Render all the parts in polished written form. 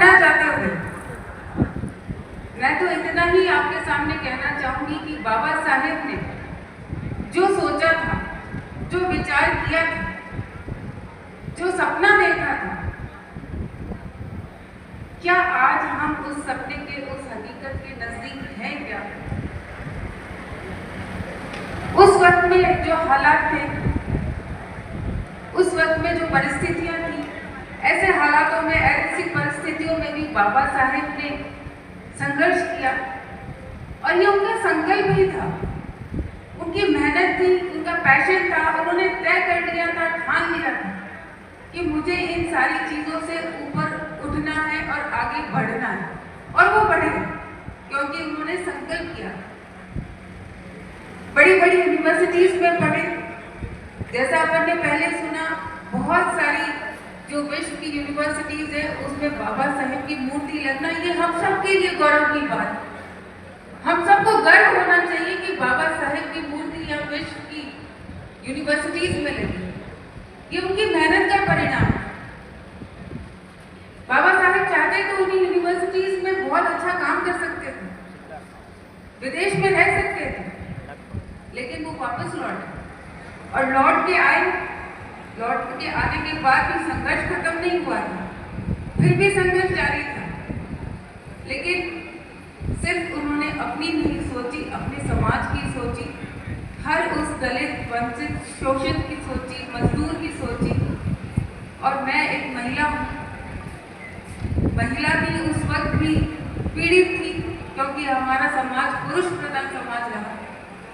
जाना जाते हुए मैं तो इतना ही आपके सामने कहना चाहूंगी कि बाबा साहेब ने जो सोचा था, जो विचार किया था, जो सपना देखा था, क्या आज हम उस सपने के, उस हकीकत के नजदीक हैं क्या? उस वक्त में जो हालात थे, उस वक्त में जो परिस्थितियां थी, ऐसे हालातों में, ऐसी परिस्थितियों में भी बाबा साहेब ने संघर्ष किया और ये उनका संकल्प ही था, उनकी मेहनत थी, उनका पैशन था। उन्होंने तय कर लिया था, ठान लिया था कि मुझे इन सारी चीजों से ऊपर उठना है और आगे बढ़ना है, और वो बढ़े क्योंकि उन्होंने संकल्प किया। बड़ी बड़ी यूनिवर्सिटीज में पढ़े, जैसा अपन ने पहले सुना, बहुत सारी जो विश्व की यूनिवर्सिटीज है उसमें बाबा साहेब की मूर्ति लगना, ये हम सबके लिए गौरव की बात है। हम सबको गर्व होना चाहिए कि बाबा साहेब की मूर्ति या विश्व की यूनिवर्सिटीज में लगी, ये उनकी मेहनत का परिणाम है। बाबा साहेब चाहते तो उन्हीं यूनिवर्सिटीज में बहुत अच्छा काम कर सकते थे, विदेश में रह सकते थे, लेकिन वो वापस लौटे और लौट के आए। लौट के आने के बाद भी संघर्ष खत्म नहीं हुआ था, फिर भी संघर्ष जारी था, लेकिन सिर्फ उन्होंने अपनी नहीं सोची, अपने समाज की सोची, हर उस दलित, वंचित, शोषित की सोची, मजदूर की सोची। और मैं एक महिला हूँ, महिला भी उस वक्त भी पीड़ित थी क्योंकि हमारा समाज पुरुष प्रधान समाज रहा,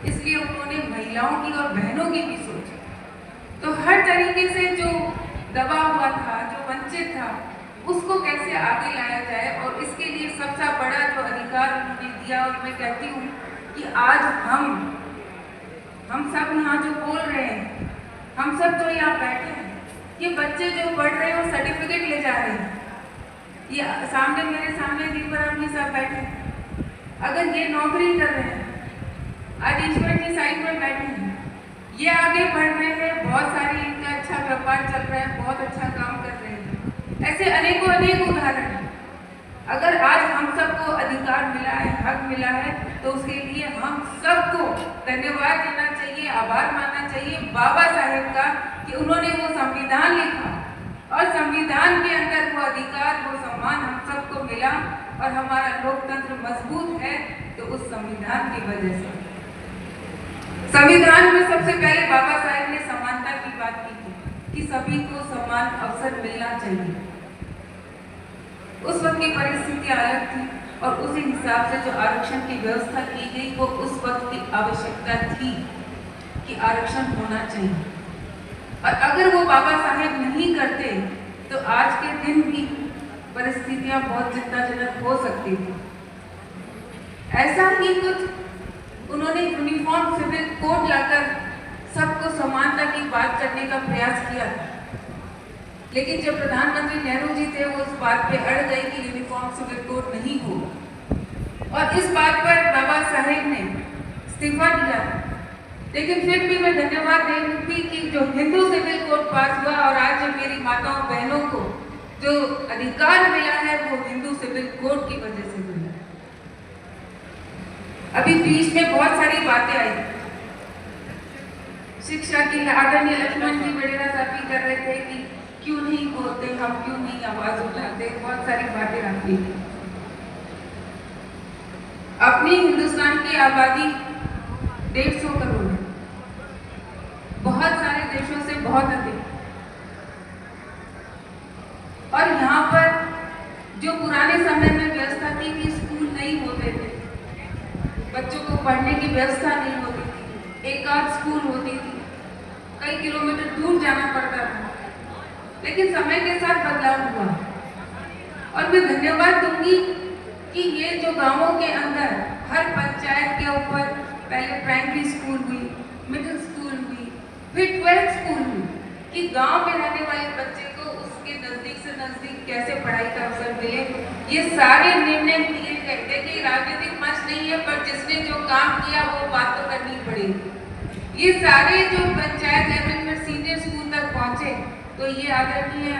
इसलिए उन्होंने महिलाओं की और बहनों की भी सोची। तो हर तरीके से जो दबा हुआ था, जो वंचित था, उसको कैसे आगे लाया जाए, और इसके लिए सबसे बड़ा जो अधिकार उन्होंने दिया, और मैं कहती हूँ कि आज हम सब यहाँ जो बोल रहे हैं, हम सब जो यहाँ बैठे हैं, ये बच्चे जो पढ़ रहे हैं वो सर्टिफिकेट ले जा रहे हैं। ये सामने, मेरे सामने दीपराम जी साहब बैठे हैं, अगर ये नौकरी कर रहे हैं, आज ईश्वर की साइड में बैठे हैं, ये आगे बढ़ रहे हैं, बहुत सारी इनका अच्छा व्यापार चल रहा है, बहुत अच्छा काम कर रहे हैं। ऐसे अनेकों अनेक उदाहरण हैं। अगर आज हम सबको अधिकार मिला है, हक मिला है, तो उसके लिए हम सबको धन्यवाद देना चाहिए, आभार मानना चाहिए बाबा साहेब का कि उन्होंने वो संविधान लिखा और संविधान के अंदर वो अधिकार, वो सम्मान हम सबको मिला, और हमारा लोकतंत्र मजबूत है तो उस संविधान की वजह से। संविधान में सबसे पहले बाबा साहेब ने समानता की बात की थी कि सभी को समान अवसर मिलना चाहिए। उस वक्त की परिस्थितियां अलग थी और उसी हिसाब से जो आरक्षण की व्यवस्था की गई, वो उस वक्त की आवश्यकता थी कि आरक्षण होना चाहिए। और अगर वो बाबा साहेब नहीं करते तो आज के दिन भी परिस्थितियां बहुत चिंताजनक हो सकती थी। ऐसा ही कुछ उन्होंने यूनिफॉर्म सिविल कोड लाकर सबको समानता की बात करने का प्रयास किया, लेकिन जब प्रधानमंत्री नेहरू जी थे वो उस बात पे अड़ गए कि यूनिफॉर्म सिविल कोड नहीं होगा, और इस बात पर बाबा साहेब ने इस्तीफा दिया। लेकिन फिर भी मैं धन्यवाद देंगी कि जो हिंदू सिविल कोड पास हुआ और आज जो मेरी माताओं बहनों को जो अधिकार मिला है वो हिंदू सिविल कोड की वजह से मिला। अभी बीच में बहुत सारी बातें आई, शिक्षा की, आदरणीय लक्ष्मण जी बड़ेरा साहब भी कर रहे थे कि क्यों नहीं बोलते हम, क्यों नहीं आवाज उठाते, बहुत सारी बातें आती थी। अपनी हिंदुस्तान की आबादी 150 करोड़ है, बहुत सारे देशों से बहुत अधिक, और यहाँ पर जो पुराने समय में व्यवस्था थी कि स्कूल नहीं होते थे, बच्चों को पढ़ने की व्यवस्था नहीं होती थी, एक आध स्कूल होती थी, कई किलोमीटर दूर जाना पड़ता था, लेकिन समय के साथ बदलाव हुआ। और मैं धन्यवाद दूंगी कि ये जो गांवों के अंदर हर पंचायत के ऊपर पहले प्राइमरी स्कूल हुई, मिडिल स्कूल हुई, फिर 12th स्कूल हुई, कि गांव में रहने वाले बच्चे को उसके नजदीक से नजदीक कैसे पढ़ाई का अवसर मिले, ये सारे निर्णय लिए गए। देखिए राजनीतिक मंच नहीं है, पर जिसने जो काम किया वो बात तो करनी पड़ेगी। ये सारे जो पंचायत लेवल पर सीनियर स्कूल तक पहुंचे, तो ये आदरणीय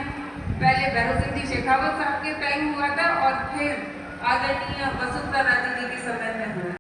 पहले भैरव सिंह जी शेखावत साहब के टाइम हुआ था और फिर आदरणीय